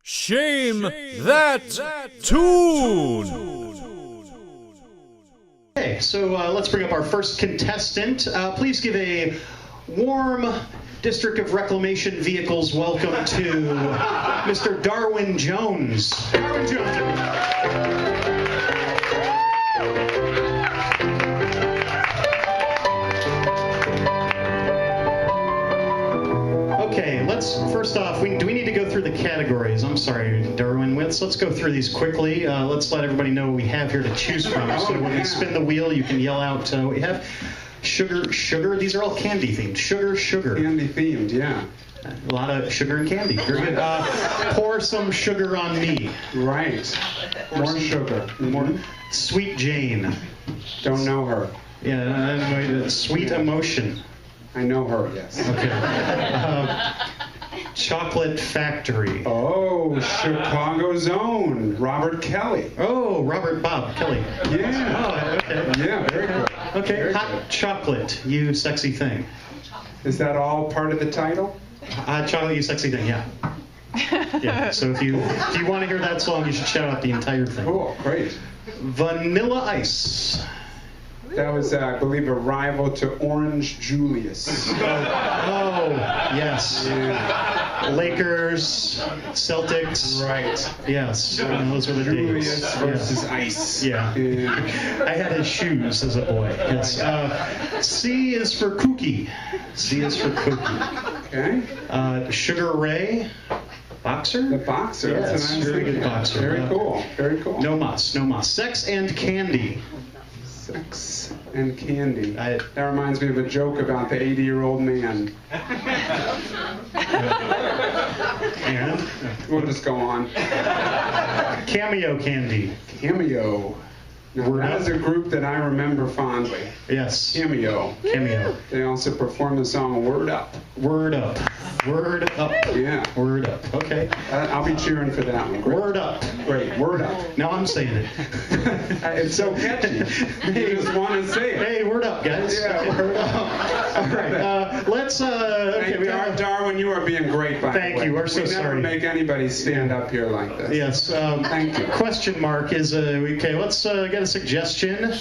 Shame that tune! Okay, so let's bring up our first contestant. Please give a warm District of Reclamation Vehicles welcome to Mr. Darwyn Jones. Darwyn Jones, everybody. Okay, first off, do we need to go through the categories? I'm sorry, Darwyn. Let's go through these quickly. Let's let everybody know what we have here to choose from. So when we spin the wheel, you can yell out what we have. Sugar. These are all candy themed. Sugar. Candy themed, yeah. A lot of sugar and candy. Very good. Pour some sugar on me. Right. More sugar. More. Sweet Jane. Don't know her. Yeah, Sweet Emotion. I know her, yes. Okay. Chocolate Factory. Oh, Chicago's own Robert Kelly. Oh, Bob Kelly. Yeah. Oh, okay. Yeah, very good. Okay, very Hot good. Chocolate, You Sexy Thing. Is that all part of the title? Hot Chocolate, You Sexy Thing, yeah. Yeah, so if you want to hear that song, you should shout out the entire thing. Cool, great. Vanilla Ice. That was, I believe, a rival to Orange Julius. Oh, yes. Yeah. Lakers, Celtics. Right. Yes, those were the Julius days. versus Yeah. Ice. Yeah. I had his shoes as a boy. Yes. C is for Kooky. C is for Kooky. Okay. Sugar Ray. Boxer? The boxer. Yes, That's what I was very good thinking. boxer. Very cool. Very cool. No mas. Sex and Candy. Sex and candy. That reminds me of a joke about the 80-year-old man. And? We'll just go on. Cameo Candy. Cameo. Now, that is a group that I remember fondly. Yes. Cameo. They also performed the song Word Up. Word Up. Yeah. Word Up. Okay. I'll be cheering for that one. Great. Word Up. Great. Word Up. Now I'm saying it. It's so catchy. You just want to say it. Hey, word up, guys. Yeah, word up. All right. Let's. Okay, Hey, Darwyn, you are being great, by the way. Thank you. We're so sorry. We never make anybody stand up here like this. Yes. Thank you. Question mark is okay. Let's get a suggestion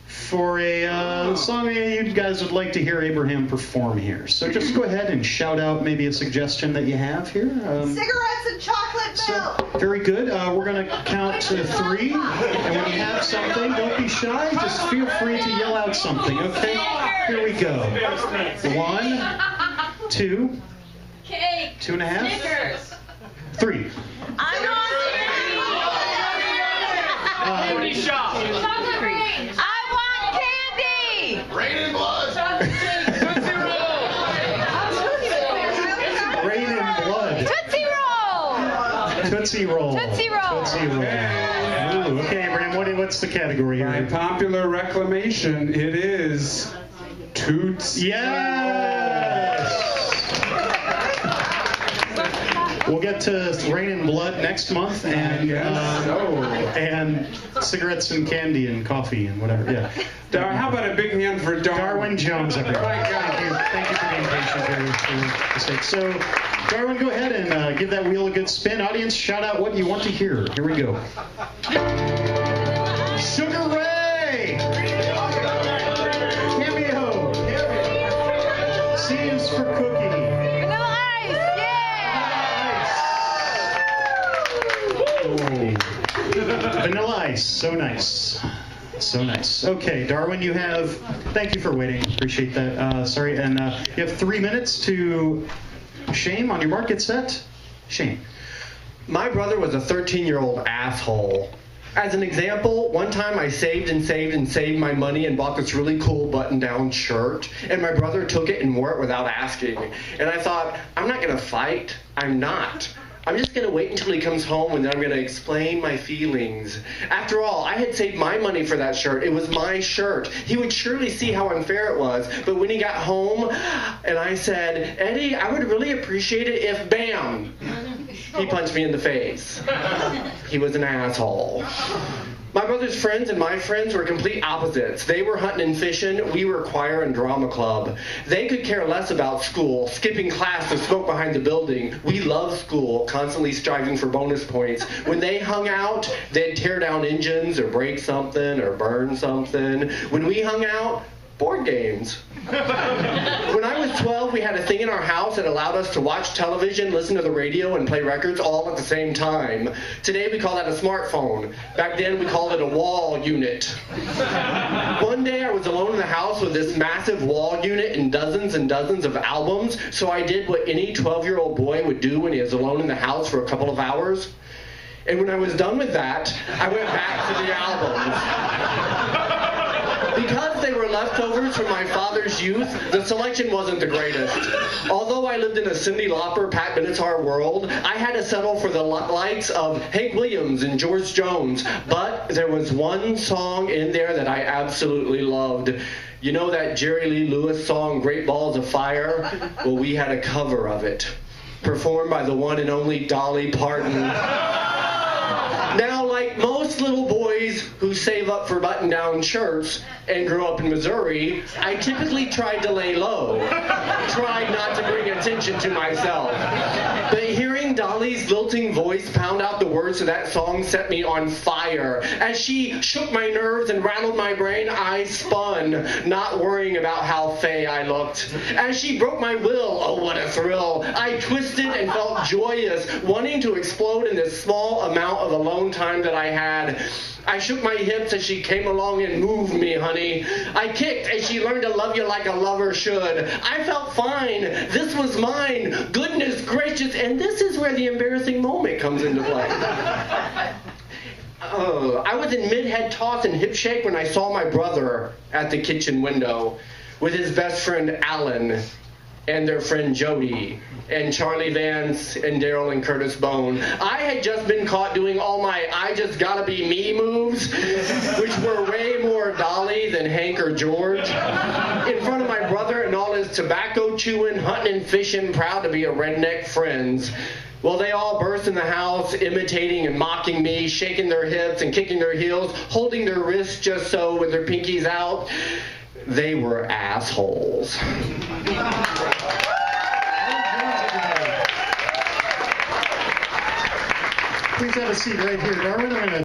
for a song you guys would like to hear Abraham perform here. So just go ahead and shout out maybe a suggestion that you have here. Cigarettes and chocolate milk. Very good. We're going to count to 3, and when you have something, don't be shy. Just feel free to yell out something. Okay. Here we go. 1, 2, Cake. 2.5, Snickers. 3. I want chocolate rain. I want candy. Rain and blood. Rain and blood. Tootsie Roll. Tootsie Roll. Tootsie Roll. Tootsie Roll. Ooh, okay, Abraham, what's the category By here? popular reclamation, it is Toots. Yes! We'll get to Rain and Blood next month, and and cigarettes and candy and coffee and whatever. Yeah. How about a big hand for Darwyn Jones, everybody. Thank you for being patient. So, Darwyn, go ahead and give that wheel a good spin. Audience, shout out what you want to hear. Here we go. Sugar Ray. Cameo. C is for Cookie. Vanilla Ice. Yeah. Vanilla Ice, so nice. So nice. Okay, Darwyn, thank you for waiting. Appreciate that. Sorry, and you have 3 minutes to shame on your mark. Get set. Shame. My brother was a 13-year-old asshole. As an example, one time I saved my money and bought this really cool button-down shirt, and my brother took it and wore it without asking. And I thought, I'm not going to fight. I'm not. I'm just going to wait until he comes home and then I'm going to explain my feelings. After all, I had saved my money for that shirt. It was my shirt. He would surely see how unfair it was. But when he got home and I said, Eddie, I would really appreciate it if, bam, he punched me in the face. He was an asshole. My My brother's friends and my friends were complete opposites. They were hunting and fishing. We were choir and drama club. They could care less about school, skipping class to smoke behind the building. We loved school, constantly striving for bonus points. When they hung out, they'd tear down engines or break something or burn something. When we hung out, board games. When I was 12, we had a thing in our house that allowed us to watch television, listen to the radio, and play records all at the same time. Today, we call that a smartphone. Back then, we called it a wall unit. One day, I was alone in the house with this massive wall unit and dozens of albums, so I did what any 12-year-old boy would do when he is alone in the house for a couple of hours. And when I was done with that, I went back to the albums. Because they were leftovers from my father's youth, the selection wasn't the greatest. Although I lived in a Cyndi Lauper, Pat Benatar world, I had to settle for the likes of Hank Williams and George Jones. But there was one song in there that I absolutely loved. You know that Jerry Lee Lewis song, Great Balls of Fire? Well, we had a cover of it, performed by the one and only Dolly Parton. Now, like most little boys who save up for button-down shirts and grew up in Missouri, I typically tried to lay low, tried not to bring attention to myself. But hearing Dolly's lilting voice pound out the words of that song set me on fire. As she shook my nerves and rattled my brain, I spun, not worrying about how fey I looked. As she broke my will, oh what a thrill, I twisted and felt joyous, wanting to explode in this small amount of alone time that I had. I shook my hips as she came along and moved me, honey. I kicked as she learned to love you like a lover should. I felt fine. This was mine. Goodness gracious. And this is where the embarrassing moment comes into play. I was in mid-head toss and hip shake when I saw my brother at the kitchen window with his best friend Alan and their friend Jody, and Charlie Vance, and Daryl and Curtis Bone. I had just been caught doing all my I just gotta be me moves, which were way more Dolly than Hank or George, in front of my brother and all his tobacco chewing, hunting and fishing, proud to be a redneck friends. Well, they all burst in the house, imitating and mocking me, shaking their hips and kicking their heels, holding their wrists just so with their pinkies out. They were assholes. Please have a seat right here, Darwyn. I'm going to